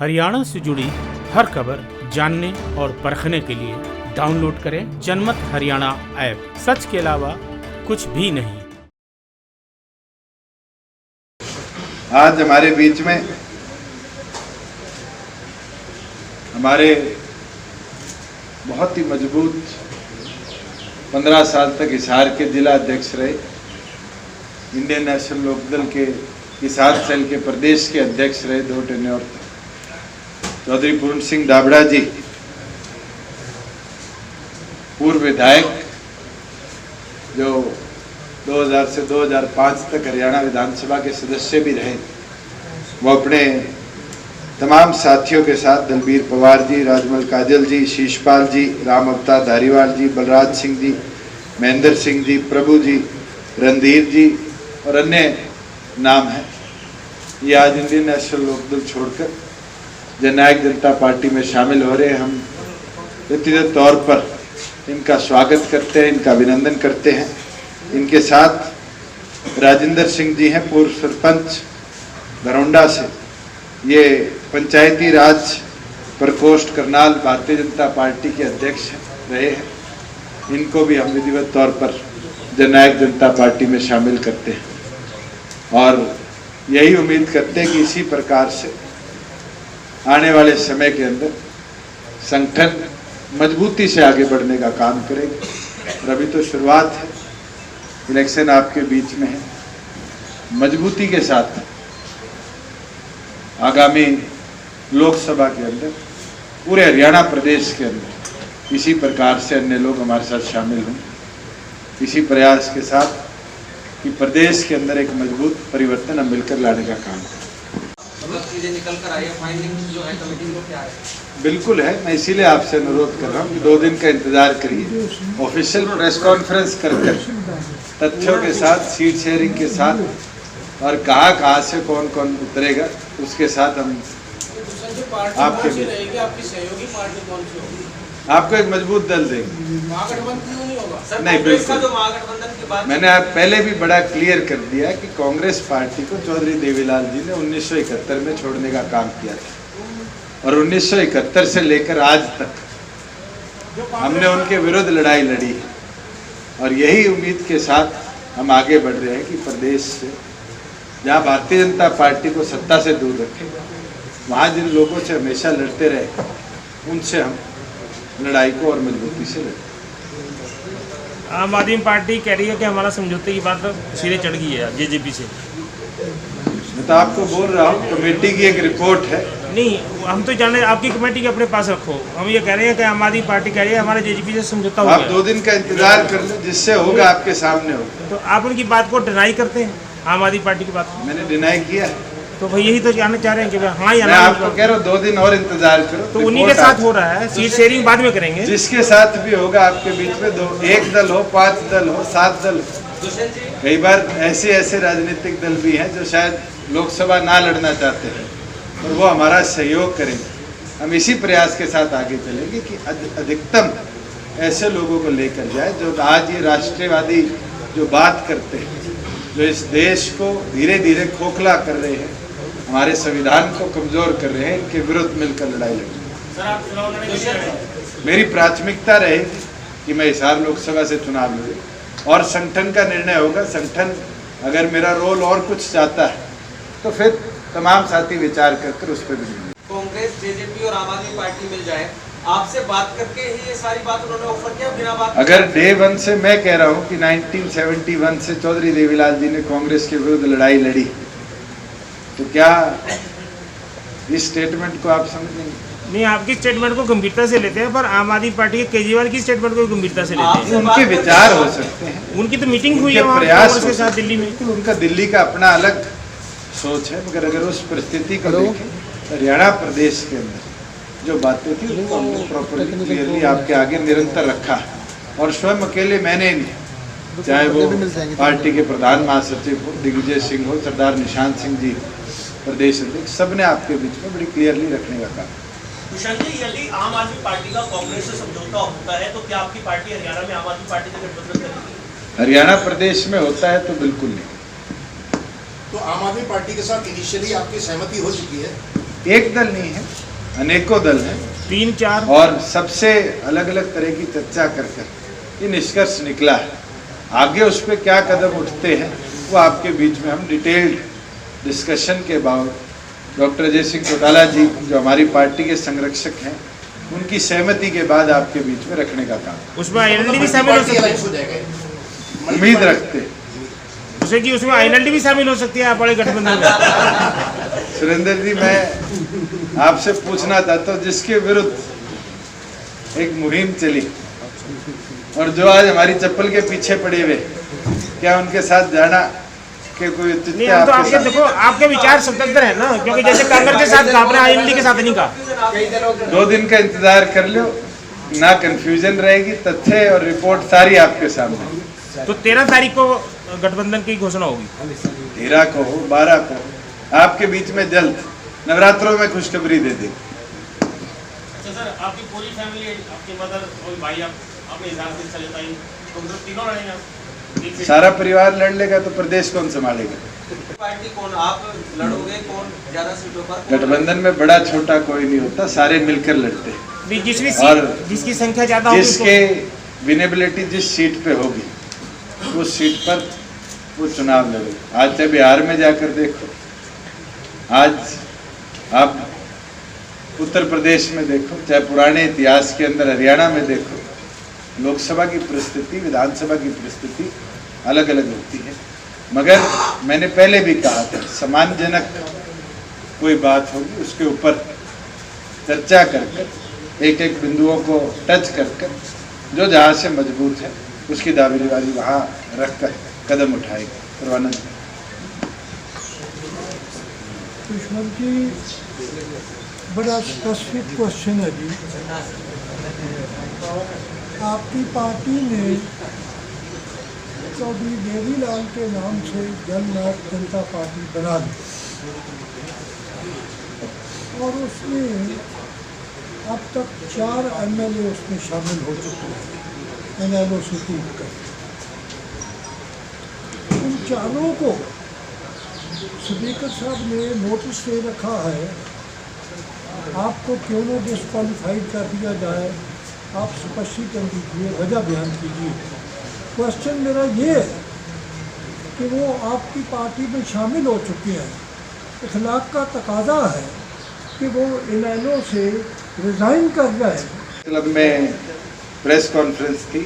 हरियाणा से जुड़ी हर खबर जानने और परखने के लिए डाउनलोड करें जनमत हरियाणा ऐप। सच के अलावा कुछ भी नहीं। आज हमारे बीच में हमारे बहुत ही मजबूत 15 साल तक हिसार के जिला अध्यक्ष रहे, इंडियन नेशनल लोकदल के हिसार सेल के प्रदेश के अध्यक्ष रहे 2 टेन्योर तक, चौधरी पूर्ण सिंह दाबड़ा जी, पूर्व विधायक जो 2000 से 2005 तक हरियाणा विधानसभा के सदस्य भी रहे। वो अपने तमाम साथियों के साथ दलबीर पवार जी, राजमल काजल जी, शीशपाल जी, राम अवतार धारीवाल जी, बलराज सिंह जी, महेंद्र सिंह जी, प्रभु जी, रणधीर जी और अन्य नाम हैं। ये आज इंडियन नेशनल लोकदल छोड़कर जननायक जनता पार्टी में शामिल हो रहे हैं। हम व्यक्तिगत तौर पर इनका स्वागत करते हैं, इनका अभिनंदन करते हैं। इनके साथ राजेंद्र सिंह जी हैं, पूर्व सरपंच घरौंडा से, ये पंचायती राज प्रकोष्ठ करनाल भारतीय जनता पार्टी के अध्यक्ष रहे हैं। इनको भी हम विधिवत तौर पर जननायक जनता पार्टी में शामिल करते हैं और यही उम्मीद करते हैं कि इसी प्रकार से आने वाले समय के अंदर संगठन मजबूती से आगे बढ़ने का काम करेगा। और अभी तो शुरुआत है, इलेक्शन आपके बीच में है। मजबूती के साथ आगामी लोकसभा के अंदर पूरे हरियाणा प्रदेश के अंदर इसी प्रकार से अन्य लोग हमारे साथ शामिल हों, इसी प्रयास के साथ कि प्रदेश के अंदर एक मजबूत परिवर्तन हम मिलकर लाने का काम करें। चीजें निकल कर आई है, फाइंडिंग जो है कमेटी को क्या है? बिल्कुल है, मैं इसीलिए आपसे अनुरोध कर रहा हूँ कि 2 दिन का इंतजार करिए। ऑफिशियल प्रेस कॉन्फ्रेंस कर तथ्यों के साथ, सीट शेयरिंग के साथ और कहाँ से कौन कौन उतरेगा उसके साथ हम आपके आपकी सहयोगी पार्टी कौन सी होगी? आपको एक मजबूत दल देंगे। महागठबंधन क्यों नहीं होगा? नहीं, बिल्कुल। जो महागठबंधन की बात मैंने आप पहले भी बड़ा क्लियर कर दिया कि कांग्रेस पार्टी को चौधरी देवीलाल जी ने 1971 में छोड़ने का काम किया था और 1971 से लेकर आज तक हमने उनके विरुद्ध लड़ाई लड़ी है और यही उम्मीद के साथ हम आगे बढ़ रहे हैं कि प्रदेश से जहाँ भारतीय जनता पार्टी को सत्ता से दूर रखें, वहाँ जिन लोगों से हमेशा लड़ते रहे उनसे हम लड़ाई को और मजबूती से लड़ें। आम आदमी पार्टी कह रही है कि हमारा समझौते की बात सिरे चढ़ गई है जेजेपी से। मैं तो आपको बोल रहा हूँ, कमेटी की एक रिपोर्ट है। नहीं, हम तो जाने आपकी कमेटी के अपने पास रखो। हम ये कह रहे हैं कि आम आदमी पार्टी कह रही है हमारा जेजेपी से समझौता हो गया। आप 2 दिन का इंतजार कर लें, जिससे होगा आपके सामने होगा। तो आप उनकी बात को डिनाई करते हैं, आम आदमी पार्टी की बात को? मैंने डिनाई किया है। तो भाई यही तो जानना चाह रहे हैं कि हाँ या मैं ना। आपको कह रहा हूँ 2 दिन और इंतजार करो। तो उन्हीं के साथ हो रहा है, सीट शेयरिंग बाद में करेंगे। जिसके साथ भी होगा आपके बीच में, 1 दल हो, 5 दल हो, 7 दल हो। कई बार ऐसे राजनीतिक दल भी हैं जो शायद लोकसभा ना लड़ना चाहते हैं और वो हमारा सहयोग करेंगे। हम इसी प्रयास के साथ आगे चलेंगे कि अधिकतम ऐसे लोगों को लेकर जाए जो आज ये राष्ट्रवादी जो बात करते हैं, जो इस देश को धीरे धीरे खोखला कर रहे हैं, हमारे संविधान को कमजोर कर रहे हैं, इनके विरुद्ध मिलकर लड़ाई लड़ेंगे। मेरी प्राथमिकता रहेगी कि मैं हिसार लोकसभा से चुनाव लड़ूं और संगठन का निर्णय होगा। संगठन अगर मेरा रोल और कुछ चाहता है तो फिर तमाम साथी विचार कर उस पर भी। कांग्रेस, जेजेपी और आम आदमी पार्टी मिल जाए, आपसे बात करके ही ये सारी बात उन्होंने ऑफर किया बिना बात? अगर डे 1 से मैं कह रहा हूँ कि 1971 से चौधरी देवीलाल जी ने कांग्रेस के विरुद्ध लड़ाई लड़ी, तो क्या इस स्टेटमेंट को आप समझेंगे? नहीं, आपकी स्टेटमेंट को गंभीरता से लेते हैं, पर आम आदमी पार्टी के केजरीवाल की स्टेटमेंट को गंभीरता से लेते हैं। उनके विचार हो सकते हैं, उनकी तो मीटिंग हुई है प्रयास के साथ दिल्ली में। उनका दिल्ली का अपना अलग सोच है, मगर अगर उस परिस्थिति को देखें, हरियाणा प्रदेश के अंदर जो बातें थी उनको हमने प्रॉपर्ली क्लियरली आपके आगे निरंतर रखा है और स्वयं अकेले मैंने नहीं, चाहे वो पार्टी के प्रधान महासचिव हो, दिग्विजय सिंह हो, सरदार निशांत सिंह जी प्रदेश अध्यक्ष, सबने आपके बीच में बड़ी क्लियरली रखने का काम। कुशल जी, यदि आम आदमी पार्टी का कांग्रेस से समझौता होता है तो क्या आपकी पार्टी हरियाणा में आम आदमी पार्टी से गठबंधन करेगी? हरियाणा प्रदेश में होता है तो बिल्कुल नहीं। तो आम आदमी पार्टी के साथ इनिशियली आपकी सहमति हो चुकी है एक दल नहीं है, अनेकों दल हैं 3-4 और सबसे अलग अलग तरह की चर्चा कर ये निष्कर्ष निकला है। आगे उस पर क्या कदम उठते हैं वो आपके बीच में हम डिटेल्ड डिस्कशन के बाद डॉक्टर अजय सिंह चौटाला जी जो हमारी पार्टी के संरक्षक हैं उनकी सहमति के बाद आपके बीच में रखने का काम उसमें आईएनएलडी भी शामिल हो सकती है, उम्मीद रखते हैं। उसे कि उसमें आईएनएलडी भी शामिल हो सकती है आप बड़े गठबंधन में। सुरेंद्र जी, मैं आपसे पूछना चाहता हूँ जिसके विरुद्ध एक मुहिम चली और जो आज हमारी चप्पल के पीछे पड़े हुए, क्या उनके साथ जाना के कोई नहीं, हम तो आपके देखो आपके विचार स्वतंत्र है ना, क्योंकि जैसे कांग्रेस के साथ आपने आईएनएलडी के साथ नहीं कहा। 2 दिन का इंतजार कर लो, ना कंफ्यूजन रहेगी, तथ्य और रिपोर्ट सारी आपके सामने। तो 13 तारीख को गठबंधन की घोषणा होगी, 13 को हो 12 को, आपके बीच में जल्द नवरात्रों में खुशखबरी दे देगी। अच्छा सर, आपकी पूरी फैमिली, आपकी मदर और भाई, आप अपने हिसाब से चले जाएंगे तो मतलब तीनों लड़ेंगे? सारा परिवार लड़ लेगा तो प्रदेश कौन संभालेगा? पार्टी कौन, आप लड़ोगे कौन ज्यादा सीटों पर? गठबंधन में बड़ा छोटा कोई नहीं होता, सारे मिलकर लड़ते हैं और जिसकी संख्या ज्यादा होगी जिसके विनेबिलिटी जिस सीट पे होगी उस सीट पर वो चुनाव लड़े। आज चाहे बिहार में जाकर देखो, आज आप उत्तर प्रदेश में देखो, चाहे पुराने इतिहास के अंदर हरियाणा में देखो, लोकसभा की परिस्थिति, विधानसभा की परिस्थिति अलग अलग होती है। मगर मैंने पहले भी कहा था, सम्मानजनक कोई बात होगी उसके ऊपर चर्चा कर एक एक बिंदुओं को टच कर जो जहाँ से मजबूत है उसकी दावेदारी वहाँ रख कर कदम उठाएगा। परवानंद कृष्ण जी, बड़ा स्पेसिफिक क्वेश्चन है जी। आपकी पार्टी ने चौधरी देवीलाल के नाम से जननायक जनता पार्टी बना दी और उसमें अब तक 4 एमएलए उसमें शामिल हो चुके हैं एनएलओ से टूट कर। उन चारों को स्पीकर साहब ने नोटिस दे रखा है, आपको क्यों न डिस्क्वालीफाइड कर दिया जाए, आप स्पष्टीकरण दीजिए, वजह बयान कीजिए। क्वेश्चन मेरा ये है कि वो आपकी पार्टी में शामिल हो चुके हैं, इखलाक का तकाजा है कि वो इनेलो से रिज़ाइन कर जाए। क्लब में प्रेस कॉन्फ्रेंस थी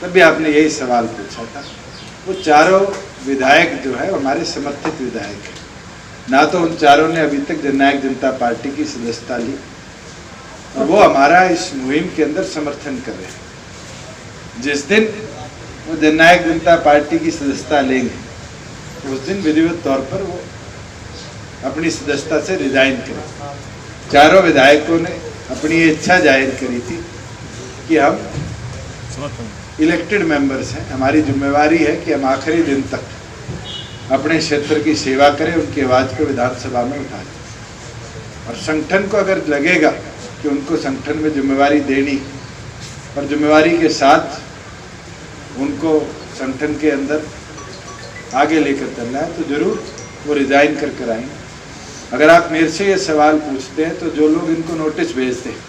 तब भी आपने यही सवाल पूछा था। वो चारों विधायक जो है हमारे समर्थित विधायक हैं, ना तो उन चारों ने अभी तक जननायक जनता पार्टी की सदस्यता ली और वो हमारा इस मुहिम के अंदर समर्थन कर रहे हैं। जिस दिन वो जननायक जनता पार्टी की सदस्यता लेंगे उस दिन विधिवत तौर पर वो अपनी सदस्यता से रिजाइन करें। चारों विधायकों ने अपनी ये इच्छा जाहिर करी थी कि हम इलेक्टेड मेंबर्स हैं, हमारी जिम्मेवारी है कि हम आखिरी दिन तक अपने क्षेत्र की सेवा करें, उनकी आवाज़ को विधानसभा में उठाएं। और संगठन को अगर लगेगा कि उनको संगठन में जिम्मेवारी देनी और जिम्मेवारी के साथ उनको संगठन के अंदर आगे लेकर चलना है तो ज़रूर वो रिज़ाइन कर कर आएंगे। अगर आप मेरे से ये सवाल पूछते हैं तो जो लोग इनको नोटिस भेजते हैं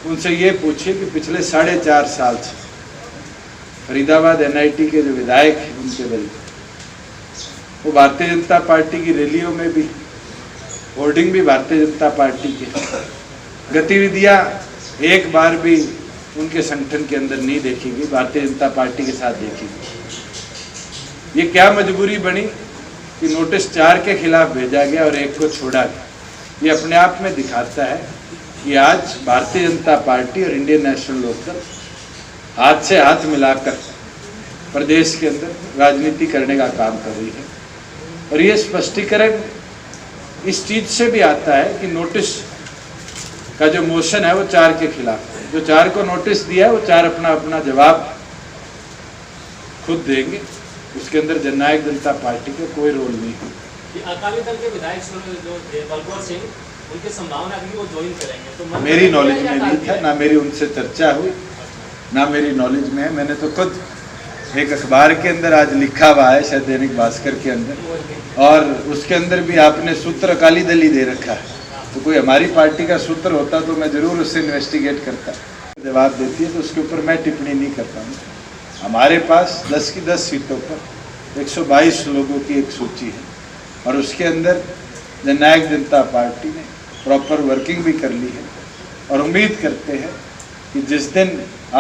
उनसे ये पूछिए कि पिछले 4.5 साल से फरीदाबाद एनआईटी के जो विधायक हैं उनके बल वो भारतीय जनता पार्टी की रैलियों में भी होर्डिंग भी भारतीय जनता पार्टी के, गतिविधियाँ एक बार भी उनके संगठन के अंदर नहीं देखी गई, भारतीय जनता पार्टी के साथ देखी गई। ये क्या मजबूरी बनी कि नोटिस 4 के खिलाफ भेजा गया और 1 को छोड़ा गया। ये अपने आप में दिखाता है कि आज भारतीय जनता पार्टी और इंडियन नेशनल लोकदल हाथ से हाथ मिलाकर प्रदेश के अंदर राजनीति करने का काम कर रही है। और ये स्पष्टीकरण इस चीज़ से भी आता है कि नोटिस का जो मोशन है वो 4 के खिलाफ, जो 4 को नोटिस दिया है वो 4 अपना अपना जवाब खुद देंगे। उसके अंदर जननायक जनता पार्टी का कोई रोल नहीं है। अकाली दल के विधायक जो बलकौर सिंह, उनकी संभावना है कि वो ज्वाइन करेंगे, तो मेरी नॉलेज में नहीं था, ना मेरी उनसे चर्चा हुई, ना मेरी नॉलेज में है। मैंने तो खुद एक अखबार के अंदर आज लिखा हुआ है, शायद दैनिक भास्कर के अंदर, और उसके अंदर भी आपने सूत्र अकाली दल ही दे रखा है। तो कोई हमारी पार्टी का सूत्र होता तो मैं ज़रूर उससे इन्वेस्टिगेट करता। जवाब देती है तो उसके ऊपर मैं टिप्पणी नहीं करता हूँ। हमारे पास 10 की 10 सीटों पर 122 लोगों की एक सूची है और उसके अंदर जननायक जनता पार्टी ने प्रॉपर वर्किंग भी कर ली है और उम्मीद करते हैं कि जिस दिन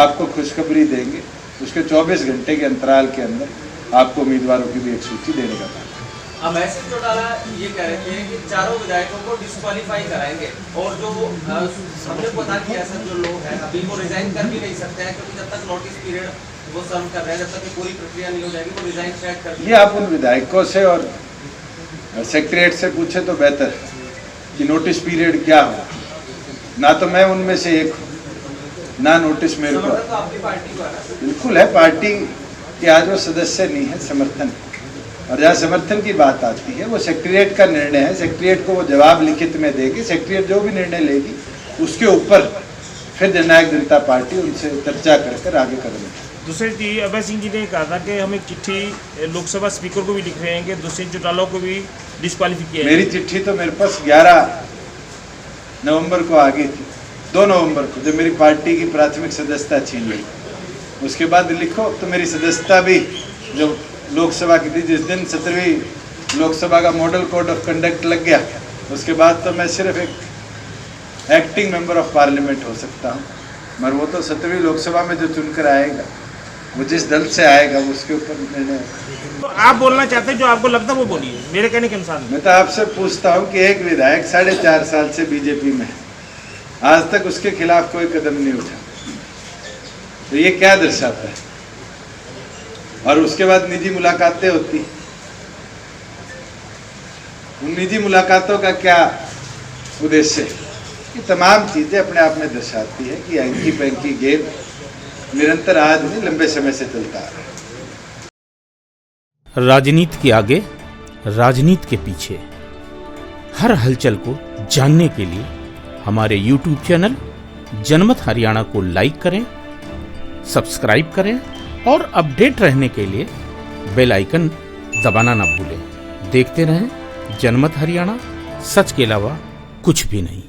आपको खुशखबरी देंगे उसके 24 घंटे के अंतराल के अंदर आपको उम्मीदवारों की भी एक सूची देने का काम। मैसेज चौटाला ये कह रहे थे कि चारों विधायकों को डिस्क्वालीफाई कराएंगे और जो हमने पता कि ऐसा जो लोग हैं अभी वो रिजाइन कर भी नहीं सकते हैं क्योंकि जब तक नोटिस पीरियड वो सर्व कर रहे हैं, जब तक पूरी प्रक्रिया नहीं हो जाएगी वो रिजाइन शायद कर। ये आप उन विधायकों से और सेक्रेटरीट से पूछे तो बेहतर कि नोटिस पीरियड क्या हो। ना तो मैं उनमें से एक हूँ, ना नोटिस मेरे को। तो आपकी पार्टी को है? बिल्कुल है, पार्टी के आज वो सदस्य नहीं है, समर्थन। और जहाँ समर्थन की बात आती है वो सेक्रेटरीट का निर्णय है, सेक्रेटरीट को वो जवाब लिखित में देगी, सेक्रेटरीट जो भी निर्णय लेगी उसके ऊपर फिर जननायक जनता पार्टी उनसे चर्चा कर आगे करेंगे। दूसरी चीज अभय सिंह जी ने कहा था कि हम एक चिट्ठी लोकसभा स्पीकर को भी लिख रहे हैं कि दुष्यंत चौटाला को भी डिस्क्वालीफाई किया। मेरी चिट्ठी तो मेरे पास 11 नवंबर को आ गई थी, 2 नवंबर को जब मेरी पार्टी की प्राथमिक सदस्यता छीन ली। उसके बाद लिखो तो मेरी सदस्यता भी जो लोकसभा की थी, जिस दिन 17वीं लोकसभा का मॉडल कोड ऑफ कंडक्ट लग गया उसके बाद तो मैं सिर्फ एक एक्टिंग मेंबर ऑफ पार्लियामेंट हो सकता हूँ। मगर वो तो 17वीं लोकसभा में जो चुनकर आएगा वो जिस दल से आएगा उसके ऊपर निर्णय। तो आप बोलना चाहते हैं जो आपको लगता है वो बोलिए, मेरे कहने के अनुसार। मैं तो आपसे पूछता हूँ कि एक विधायक 4.5 साल से बीजेपी में है, आज तक उसके खिलाफ कोई कदम नहीं उठा, तो ये क्या दर्शाता है? और उसके बाद निजी मुलाकातें होती, उन निजी मुलाकातों का क्या उद्देश्य है? ये तमाम चीजें अपने आप में दर्शाती है कि हैंकी पैंकी गेम निरंतर आज नहीं लंबे समय से चलता आ रहा है। राजनीति के आगे, राजनीति के पीछे, हर हलचल को जानने के लिए हमारे YouTube चैनल जनमत हरियाणा को लाइक करें, सब्सक्राइब करें और अपडेट रहने के लिए बेल आइकन दबाना ना भूलें। देखते रहें जनमत हरियाणा, सच के अलावा कुछ भी नहीं।